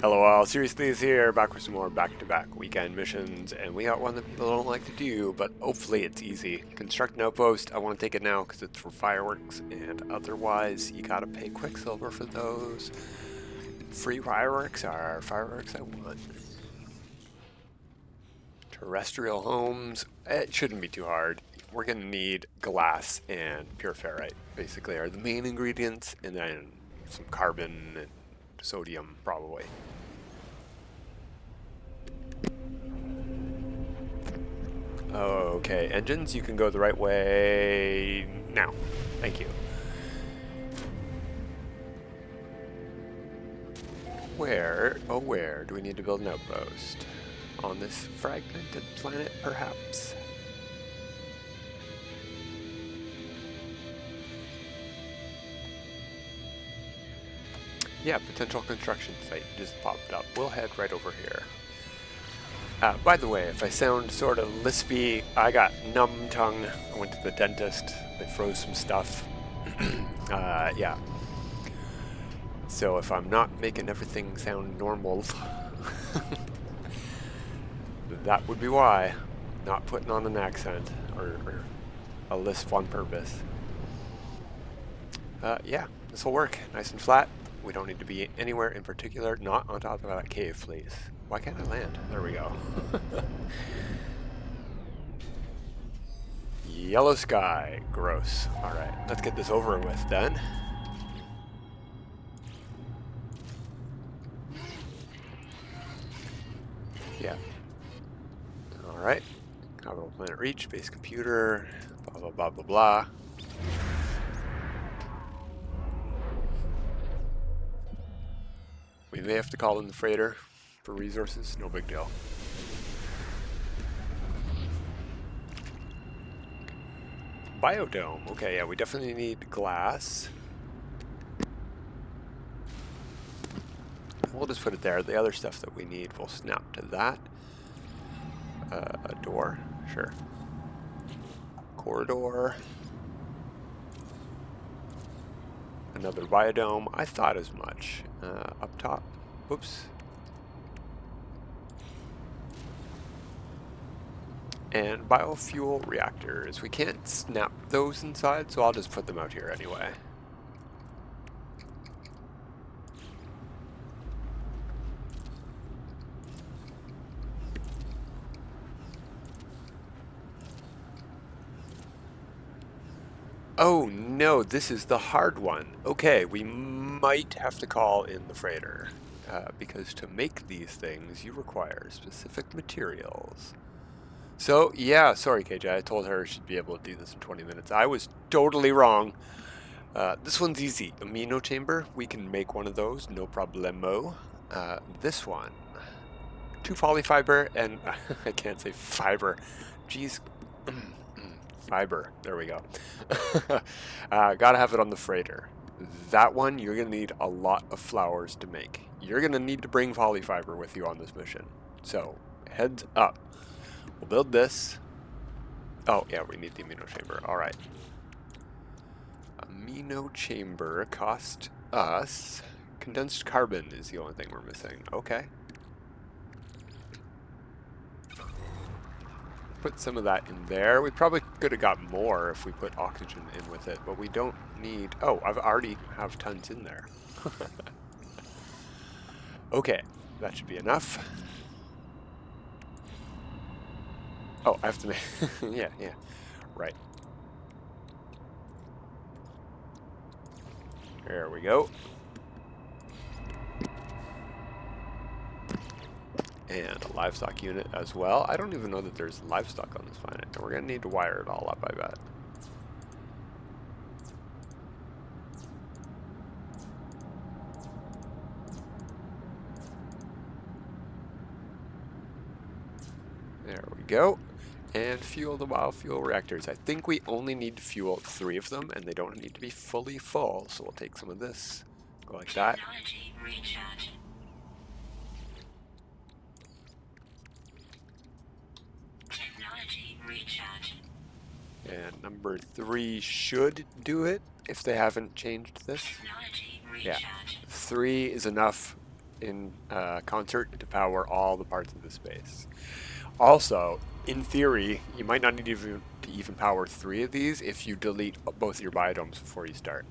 Hello all, Seriously is here, back with some more back-to-back weekend missions, and we got one that people don't like to do, but hopefully it's easy. Construct an outpost. I want to take it now because it's for fireworks, and otherwise you gotta pay quicksilver for those. Free fireworks are fireworks I want. Terrestrial homes, it shouldn't be too hard. We're gonna need glass and pure ferrite, basically, are the main ingredients, and then some carbon and sodium, probably. Okay, engines, you can go the right way now. Thank you. Where do we need to build an outpost? On this fragmented planet, perhaps? Yeah, potential construction site just popped up. We'll head right over here. By the way, if I sound sort of lispy, I got numb tongue. I went to the dentist. They froze some stuff. Yeah. So if I'm not making everything sound normal, that would be why. Not putting on an accent or a lisp on purpose. Yeah, this will work. Nice and flat. We don't need to be anywhere in particular. Not on top of that cave, please. Why can't I land? There we go. Yellow sky. Gross. Alright, let's get this over with then. Yeah. Alright. Capital planet reach, base computer, blah blah blah blah blah. We may have to call in the freighter for resources, no big deal. Biodome, okay, yeah, we definitely need glass. We'll just put it there. The other stuff that we need, we'll snap to that. A door, sure. Corridor. Another biodome. I thought as much. Up top. Whoops. And biofuel reactors. We can't snap those inside, so I'll just put them out here anyway. Oh no, this is the hard one. Okay, we might have to call in the freighter. Because to make these things, you require specific materials. So, yeah, sorry KJ, I told her she'd be able to do this in 20 minutes. I was totally wrong. This one's easy. Amino Chamber, we can make one of those, no problemo. This one, 2 Poly Fibre, and I can't say fiber. Jeez. Fiber, there we go. Gotta have it on the freighter. That one, you're gonna need a lot of flowers to make. You're gonna need to bring Poly Fibre with you on this mission. So, heads up. We'll build this. Oh, yeah, we need the Amino Chamber. Alright. Amino Chamber cost us... Condensed carbon is the only thing we're missing. Okay. Put some of that in there. We probably could have got more if we put oxygen in with it, but we don't need... Oh, I've already have tons in there. Okay, that should be enough. Oh, I have to make... yeah, right. There we go. And a livestock unit as well. I don't even know that there's livestock on this planet, and we're going to need to wire it all up, I bet. There we go. And fuel the biofuel reactors. I think we only need to fuel 3 of them, and they don't need to be fully full, so we'll take some of this. Go like that. And number 3 should do it if they haven't changed this. Yeah, 3 is enough in concert to power all the parts of the space. Also, in theory, you might not need to even power 3 of these if you delete both your biodomes before you start.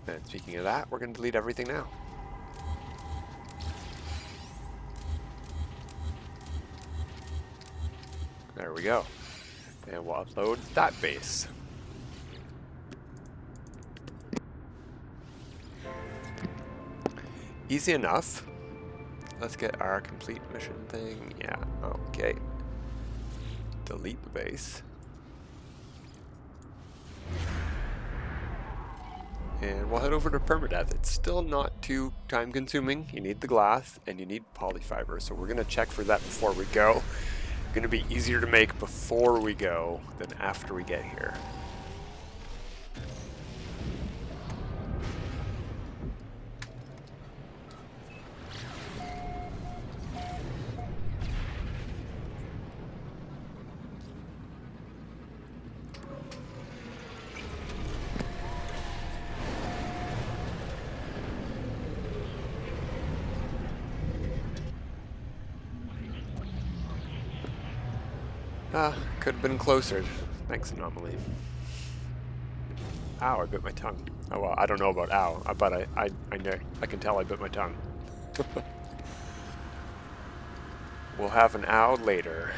And speaking of that, we're going to delete everything now. There we go. And we'll upload that base. Easy enough. Let's get our complete mission thing. Yeah, okay. Delete the base. And we'll head over to Permadeath. It's still not too time consuming. You need the glass and you need Poly Fibre. So we're going to check for that before we go. It's going to be easier to make before we go than after we get here. Could have been closer. Thanks, Anomaly. Ow, I bit my tongue. Oh well, I don't know about ow, but I know, I can tell I bit my tongue. We'll have an ow later.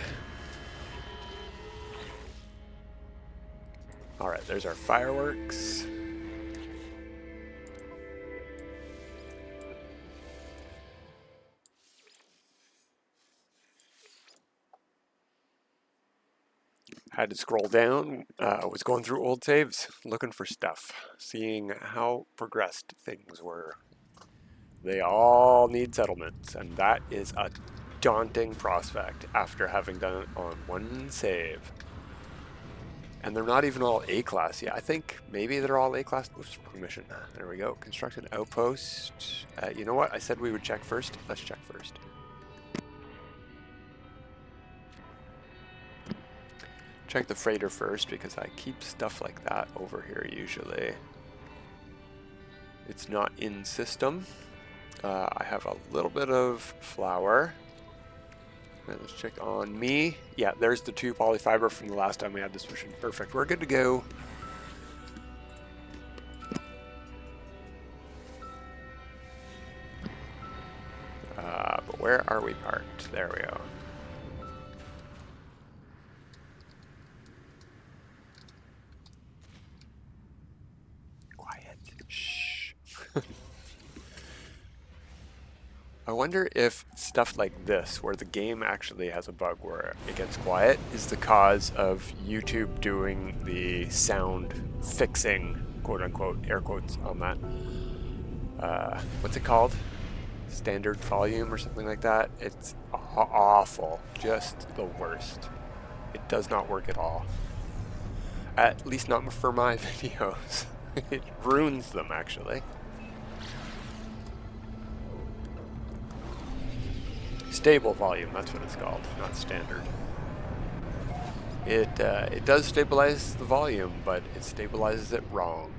Alright, there's our fireworks. Had to scroll down. I was going through old saves, looking for stuff, seeing how progressed things were. They all need settlements, and that is a daunting prospect after having done it on one save. And they're not even all A-class yet. I think maybe they're all A-class. Oops, wrong mission. There we go. Construct an outpost. You know what? I said we would check first. Let's check first. Check the freighter first because I keep stuff like that over here usually. It's not in system. I have a little bit of flour. Let's check on me. Yeah, there's the 2 Poly Fibre from the last time we had this mission. Perfect. We're good to go. But where are we parked? There we go. Quiet. Shh. I wonder if stuff like this, where the game actually has a bug where it gets quiet, is the cause of YouTube doing the sound fixing, quote unquote, air quotes on that. What's it called? Standard volume or something like that. It's awful. Just the worst. It does not work at all. At least not for my videos. It ruins them, actually. Stable volume, that's what it's called, not standard. It does stabilize the volume, but it stabilizes it wrong.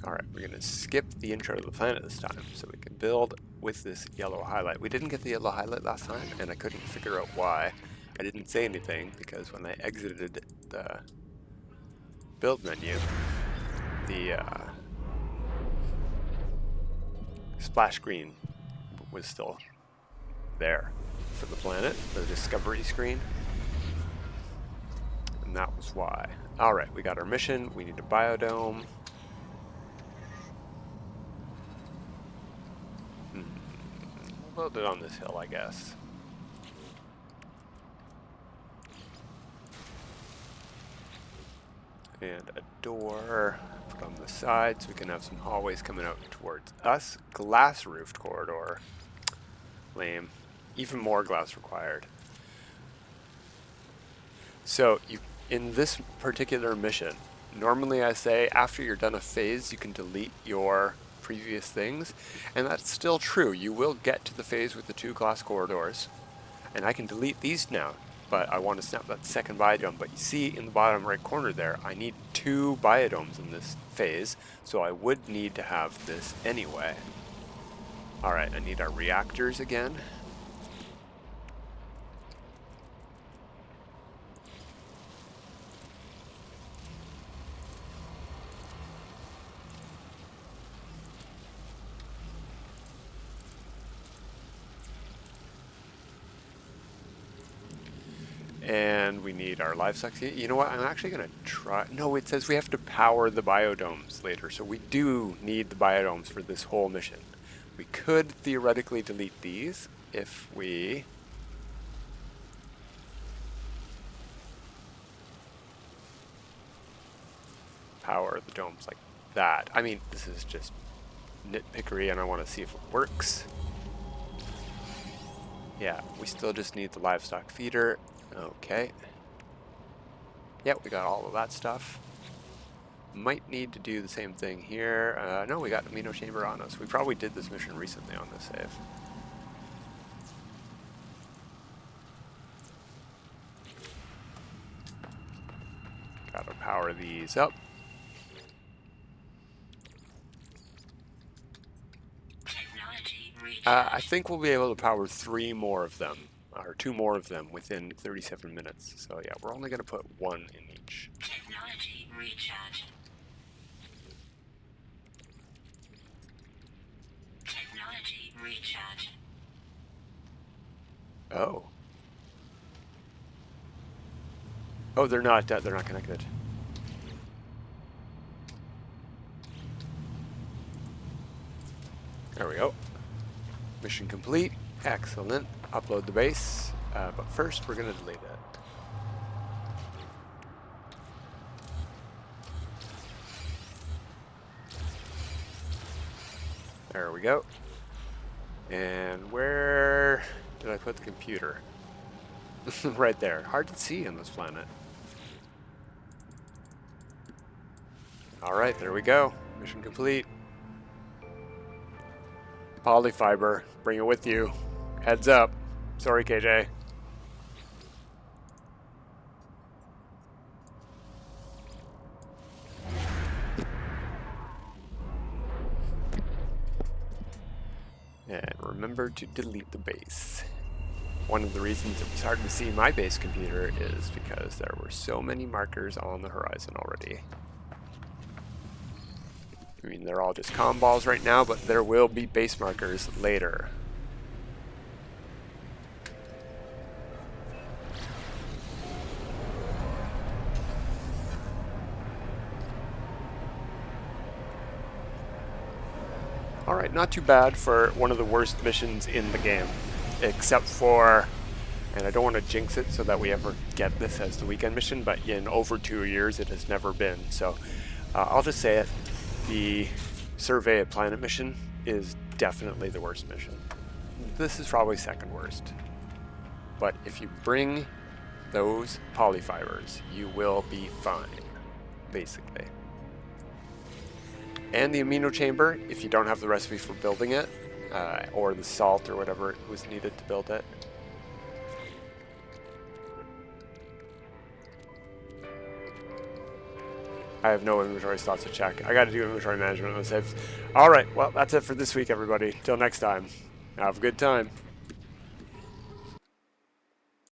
Alright, we're going to skip the intro to the planet this time, so we can build with this yellow highlight. We didn't get the yellow highlight last time, and I couldn't figure out why. I didn't say anything, because when I exited the build menu, the splash screen was still there for the planet, the discovery screen, and that was why. Alright, we got our mission, we need a biodome. We'll build it on this hill, I guess. And a door put on the side so we can have some hallways coming out towards us. Glass roofed corridor. Lame. Even more glass required. So in this particular mission, normally I say after you're done a phase you can delete your previous things, and that's still true. You will get to the phase with the 2 glass corridors, and I can delete these now. but I want to snap that second biodome. But you see in the bottom right corner there, I need 2 biodomes in this phase, so I would need to have this anyway. Alright, I need our reactors again. And we need our livestock. You know what? I'm actually going to try. No, it says we have to power the biodomes later. So we do need the biodomes for this whole mission. We could theoretically delete these if we power the domes like that. I mean, this is just nitpickery and I want to see if it works. Yeah, we still just need the livestock feeder. Okay. Yep, we got all of that stuff. Might need to do the same thing here. No, we got Amino Chamber on us. We probably did this mission recently on this save. Gotta power these up. I think we'll be able to power 3 more of them. Or 2 more of them within 37 minutes. So yeah, we're only going to put 1 in each. Technology recharge. Technology recharge. Oh. Oh, they're not connected. There we go. Mission complete. Excellent. Upload the base, but first we're going to delete it. There we go. And where did I put the computer? Right there. Hard to see on this planet. Alright, there we go. Mission complete. Poly Fibre, bring it with you. Heads up. Sorry, KJ. And remember to delete the base. One of the reasons it was hard to see my base computer is because there were so many markers on the horizon already. I mean, they're all just comm balls right now, but there will be base markers later. Alright, not too bad for one of the worst missions in the game. Except for, and I don't want to jinx it so that we ever get this as the weekend mission, but in over 2 years it has never been. So I'll just say it, the Survey a Planet mission is definitely the worst mission. This is probably second worst. But if you bring those polyfibers, you will be fine, basically. And the Amino Chamber, if you don't have the recipe for building it, or the salt or whatever it was needed to build it. I have no inventory slots to check. I gotta do inventory management on the save. Alright, well, that's it for this week, everybody. Till next time, have a good time.